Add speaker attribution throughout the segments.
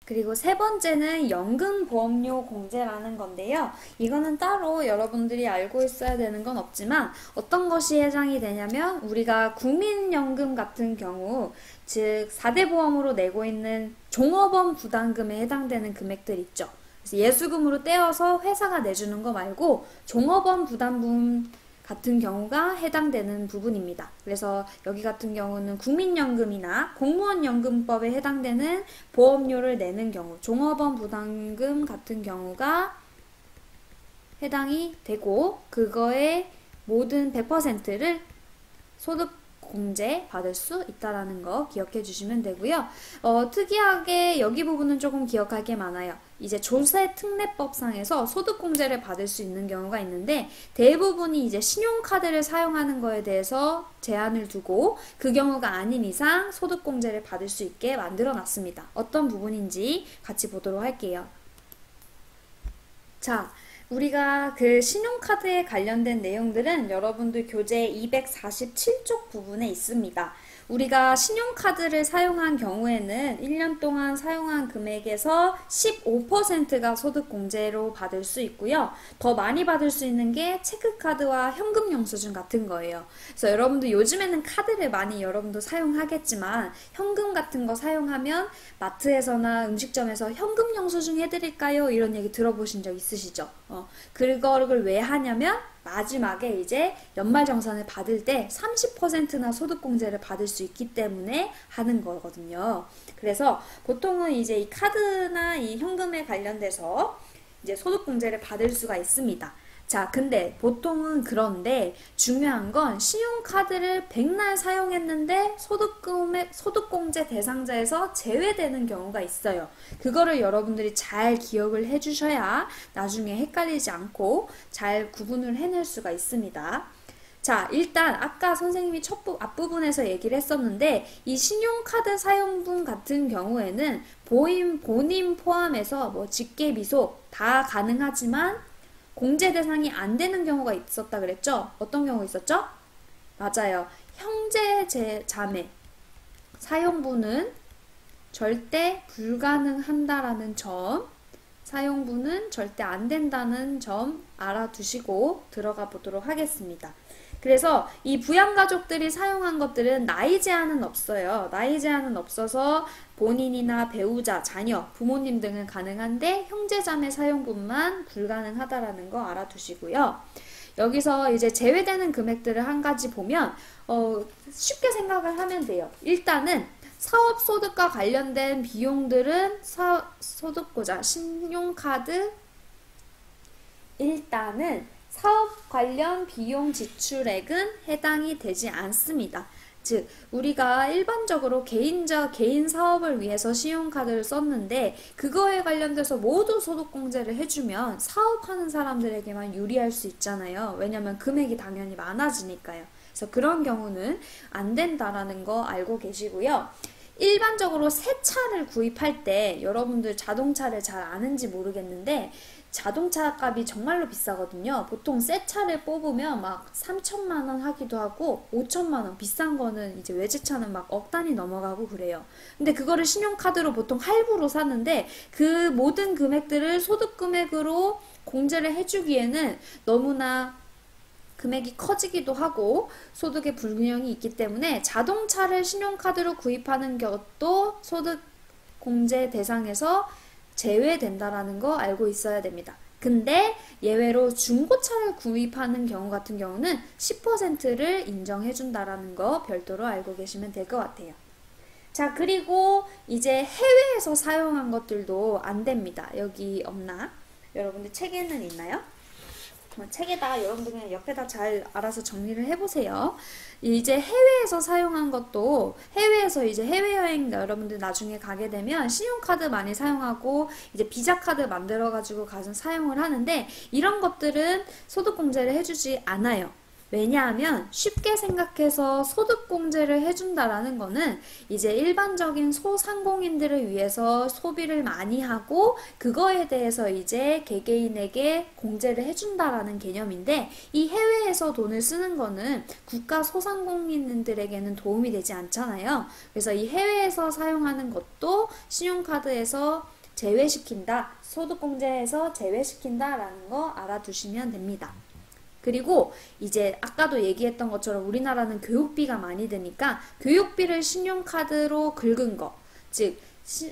Speaker 1: 그리고 세 번째는 연금보험료 공제라는 건데요. 이거는 따로 여러분들이 알고 있어야 되는 건 없지만 어떤 것이 해당이 되냐면 우리가 국민연금 같은 경우 즉 4대 보험으로 내고 있는 종업원 부담금에 해당되는 금액들 있죠. 그래서 예수금으로 떼어서 회사가 내주는 거 말고 종업원 부담금 같은 경우가 해당되는 부분입니다. 그래서 여기 같은 경우는 국민연금이나 공무원연금법에 해당되는 보험료를 내는 경우, 종업원 부담금 같은 경우가 해당이 되고 그거의 모든 100%를 소득 공제 받을 수 있다라는 거 기억해 주시면 되고요. 특이하게 여기 부분은 조금 기억할 게 많아요. 이제 조세특례법상에서 소득공제를 받을 수 있는 경우가 있는데 대부분이 이제 신용카드를 사용하는 거에 대해서 제한을 두고 그 경우가 아닌 이상 소득공제를 받을 수 있게 만들어 놨습니다. 어떤 부분인지 같이 보도록 할게요. 자, 우리가 그 신용카드에 관련된 내용들은 여러분들 교재 247쪽 부분에 있습니다. 우리가 신용카드를 사용한 경우에는 1년 동안 사용한 금액에서 15%가 소득공제로 받을 수 있고요. 더 많이 받을 수 있는 게 체크카드와 현금영수증 같은 거예요. 그래서 여러분들 요즘에는 카드를 많이 여러분도 사용하겠지만 현금 같은 거 사용하면 마트에서나 음식점에서 현금영수증 해드릴까요? 이런 얘기 들어보신 적 있으시죠? 그거를 왜 하냐면 마지막에 이제 연말정산을 받을 때 30%나 소득공제를 받을 수 있기 때문에 하는 거거든요. 그래서 보통은 이제 이 카드나 이 현금에 관련돼서 이제 소득공제를 받을 수가 있습니다. 자, 근데 보통은 그런데 중요한 건 신용카드를 백날 사용했는데 소득공제 대상자에서 제외되는 경우가 있어요. 그거를 여러분들이 잘 기억을 해주셔야 나중에 헷갈리지 않고 잘 구분을 해낼 수가 있습니다. 자, 일단 아까 선생님이 앞부분에서 얘기를 했었는데 이 신용카드 사용분 같은 경우에는 본인 포함해서 뭐 직계비속 다 가능하지만 공제 대상이 안 되는 경우가 있었다 그랬죠? 어떤 경우 있었죠? 맞아요. 형제 자매 사용분은 절대 불가능한다라는 점, 사용분은 절대 안 된다는 점 알아두시고 들어가 보도록 하겠습니다. 그래서 이 부양가족들이 사용한 것들은 나이 제한은 없어요. 나이 제한은 없어서 본인이나 배우자, 자녀, 부모님 등은 가능한데 형제자매 사용분만 불가능하다라는 거 알아두시고요. 여기서 이제 제외되는 금액들을 한 가지 보면 쉽게 생각을 하면 돼요. 일단은 사업소득과 관련된 비용들은 소득보자 신용카드 일단은 사업 관련 비용 지출액은 해당이 되지 않습니다. 즉 우리가 일반적으로 개인 사업을 위해서 신용카드를 썼는데 그거에 관련돼서 모두 소득공제를 해주면 사업하는 사람들에게만 유리할 수 있잖아요. 왜냐면 금액이 당연히 많아지니까요. 그래서 그런 경우는 안 된다라는 거 알고 계시고요. 일반적으로 새 차를 구입할 때 여러분들 자동차를 잘 아는지 모르겠는데 자동차 값이 정말로 비싸거든요. 보통 새 차를 뽑으면 막 3천만 원 하기도 하고 5천만 원, 비싼 거는 이제 외제차는 막 억 단위 넘어가고 그래요. 근데 그거를 신용카드로 보통 할부로 사는데 그 모든 금액들을 소득금액으로 공제를 해주기에는 너무나 금액이 커지기도 하고 소득의 불균형이 있기 때문에 자동차를 신용카드로 구입하는 것도 소득 공제 대상에서 제외된다라는 거 알고 있어야 됩니다. 근데 예외로 중고차를 구입하는 경우 같은 경우는 10%를 인정해준다라는 거 별도로 알고 계시면 될 것 같아요. 자, 그리고 이제 해외에서 사용한 것들도 안 됩니다. 여기 없나? 여러분들 책에는 있나요? 책에다 여러분들 그냥 옆에다 잘 알아서 정리를 해보세요. 이제 해외에서 사용한 것도 해외에서 이제 해외여행 여러분들 나중에 가게 되면 신용카드 많이 사용하고 이제 비자카드 만들어가지고 가서 사용을 하는데 이런 것들은 소득공제를 해주지 않아요. 왜냐하면 쉽게 생각해서 소득공제를 해준다라는 거는 이제 일반적인 소상공인들을 위해서 소비를 많이 하고 그거에 대해서 이제 개개인에게 공제를 해준다라는 개념인데 이 해외에서 돈을 쓰는 거는 국가 소상공인들에게는 도움이 되지 않잖아요. 그래서 이 해외에서 사용하는 것도 신용카드에서 제외시킨다, 소득공제에서 제외시킨다라는 거 알아두시면 됩니다. 그리고 이제 아까도 얘기했던 것처럼 우리나라는 교육비가 많이 드니까 교육비를 신용카드로 긁은 거, 즉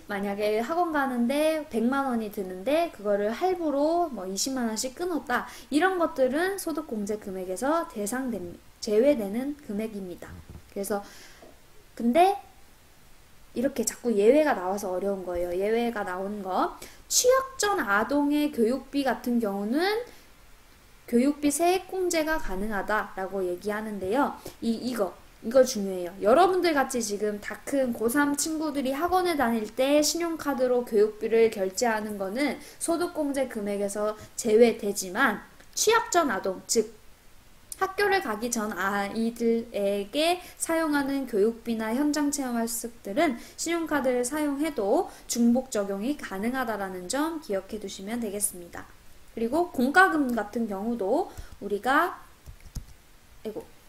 Speaker 1: 만약에 학원 가는데 100만 원이 드는데 그거를 할부로 뭐 20만 원씩 끊었다. 이런 것들은 소득공제 금액에서 제외되는 금액입니다. 그래서 근데 이렇게 자꾸 예외가 나와서 어려운 거예요. 예외가 나온 거. 취학 전 아동의 교육비 같은 경우는 교육비 세액공제가 가능하다라고 얘기하는데요. 이거 중요해요. 여러분들 같이 지금 다 큰 고3 친구들이 학원에 다닐 때 신용카드로 교육비를 결제하는 거는 소득공제 금액에서 제외되지만 취학 전 아동, 즉 학교를 가기 전 아이들에게 사용하는 교육비나 현장 체험 학습들은 신용카드를 사용해도 중복 적용이 가능하다라는 점 기억해 두시면 되겠습니다. 그리고 공과금 같은 경우도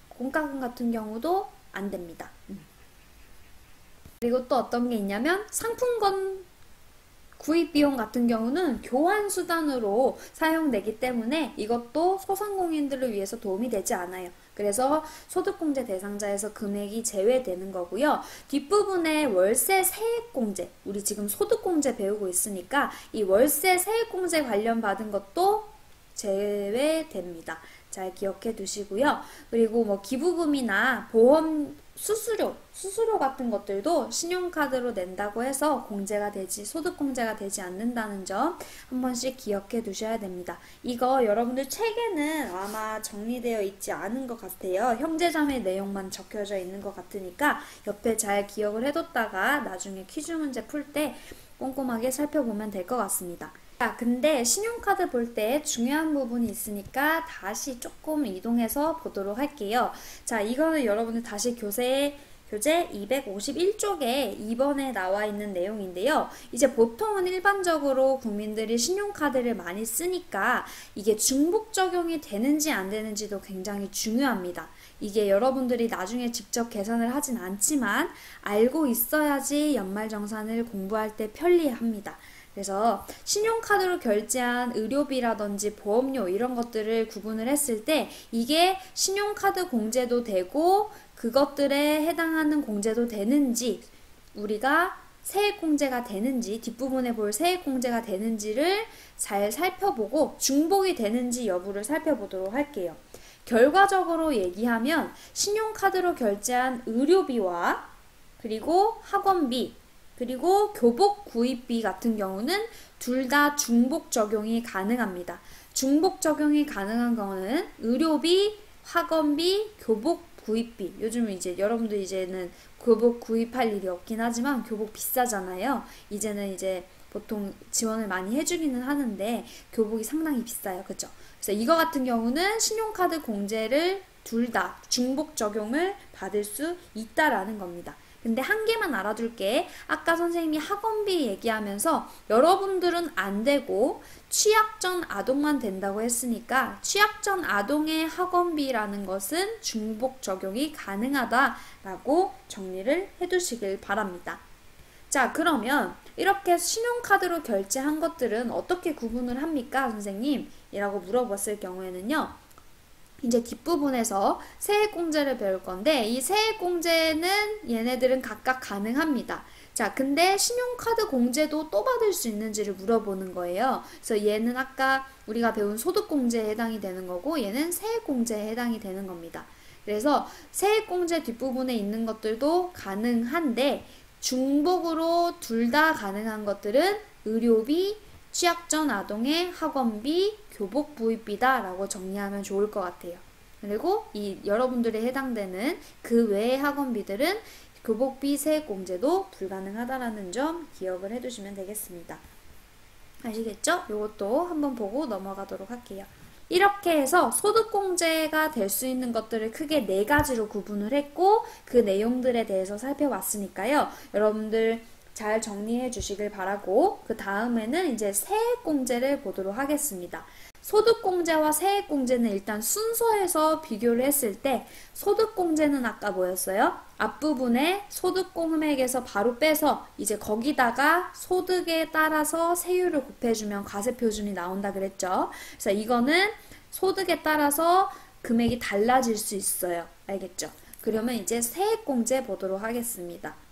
Speaker 1: 공과금 같은 경우도 안 됩니다. 그리고 또 어떤 게 있냐면 상품권 구입 비용 같은 경우는 교환 수단으로 사용되기 때문에 이것도 소상공인들을 위해서 도움이 되지 않아요. 그래서 소득공제 대상자에서 금액이 제외되는 거고요. 뒷부분에 월세 세액공제, 우리 지금 소득공제 배우고 있으니까 이 월세 세액공제 관련 받은 것도 제외됩니다. 잘 기억해 두시고요. 그리고 뭐 기부금이나 보험 수수료 같은 것들도 신용카드로 낸다고 해서 소득공제가 되지 않는다는 점 한 번씩 기억해 두셔야 됩니다. 이거 여러분들 책에는 아마 정리되어 있지 않은 것 같아요. 형제자매 내용만 적혀져 있는 것 같으니까 옆에 잘 기억을 해뒀다가 나중에 퀴즈 문제 풀 때 꼼꼼하게 살펴보면 될 것 같습니다. 자, 근데 신용카드 볼 때 중요한 부분이 있으니까 다시 조금 이동해서 보도록 할게요. 자, 이거는 여러분들 다시 교재 251쪽에 2번에 나와 있는 내용인데요. 이제 보통은 일반적으로 국민들이 신용카드를 많이 쓰니까 이게 중복 적용이 되는지 안 되는지도 굉장히 중요합니다. 이게 여러분들이 나중에 직접 계산을 하진 않지만 알고 있어야지 연말정산을 공부할 때 편리합니다. 그래서 신용카드로 결제한 의료비라든지 보험료 이런 것들을 구분을 했을 때 이게 신용카드 공제도 되고 그것들에 해당하는 공제도 되는지 우리가 세액공제가 되는지 뒷부분에 볼 세액공제가 되는지를 잘 살펴보고 중복이 되는지 여부를 살펴보도록 할게요. 결과적으로 얘기하면 신용카드로 결제한 의료비와 그리고 학원비 그리고 교복 구입비 같은 경우는 둘 다 중복 적용이 가능합니다. 중복 적용이 가능한 거는 의료비, 학원비, 교복 구입비. 요즘 이제 여러분들 이제는 교복 구입할 일이 없긴 하지만 교복 비싸잖아요. 이제는 이제 보통 지원을 많이 해주기는 하는데 교복이 상당히 비싸요. 그쵸? 그래서 이거 같은 경우는 신용카드 공제를 둘 다 중복 적용을 받을 수 있다라는 겁니다. 근데 한 개만 알아둘게. 아까 선생님이 학원비 얘기하면서 여러분들은 안 되고 취학 전 아동만 된다고 했으니까 취학 전 아동의 학원비라는 것은 중복 적용이 가능하다라고 정리를 해두시길 바랍니다. 자, 그러면 이렇게 신용카드로 결제한 것들은 어떻게 구분을 합니까, 선생님? 이라고 물어봤을 경우에는요. 이제 뒷부분에서 세액공제를 배울 건데 이 세액공제는 얘네들은 각각 가능합니다. 자, 근데 신용카드 공제도 또 받을 수 있는지를 물어보는 거예요. 그래서 얘는 아까 우리가 배운 소득공제에 해당이 되는 거고 얘는 세액공제에 해당이 되는 겁니다. 그래서 세액공제 뒷부분에 있는 것들도 가능한데 중복으로 둘 다 가능한 것들은 의료비, 취학 전 아동의 학원비, 교복 부입비다 라고 정리하면 좋을 것 같아요. 그리고 이 여러분들에 해당되는 그 외의 학원비들은 교복비 세액공제도 불가능하다라는 점 기억을 해두시면 되겠습니다. 아시겠죠? 이것도 한번 보고 넘어가도록 할게요. 이렇게 해서 소득공제가 될 수 있는 것들을 크게 4가지로 구분을 했고 그 내용들에 대해서 살펴봤으니까요. 여러분들 잘 정리해 주시길 바라고, 그 다음에는 이제 세액공제를 보도록 하겠습니다. 소득공제와 세액공제는 일단 순서에서 비교를 했을 때 소득공제는 아까 뭐였어요? 앞부분에 소득금액에서 바로 빼서 이제 거기다가 소득에 따라서 세율을 곱해주면 과세표준이 나온다 그랬죠. 그래서 이거는 소득에 따라서 금액이 달라질 수 있어요. 알겠죠? 그러면 이제 세액공제 보도록 하겠습니다.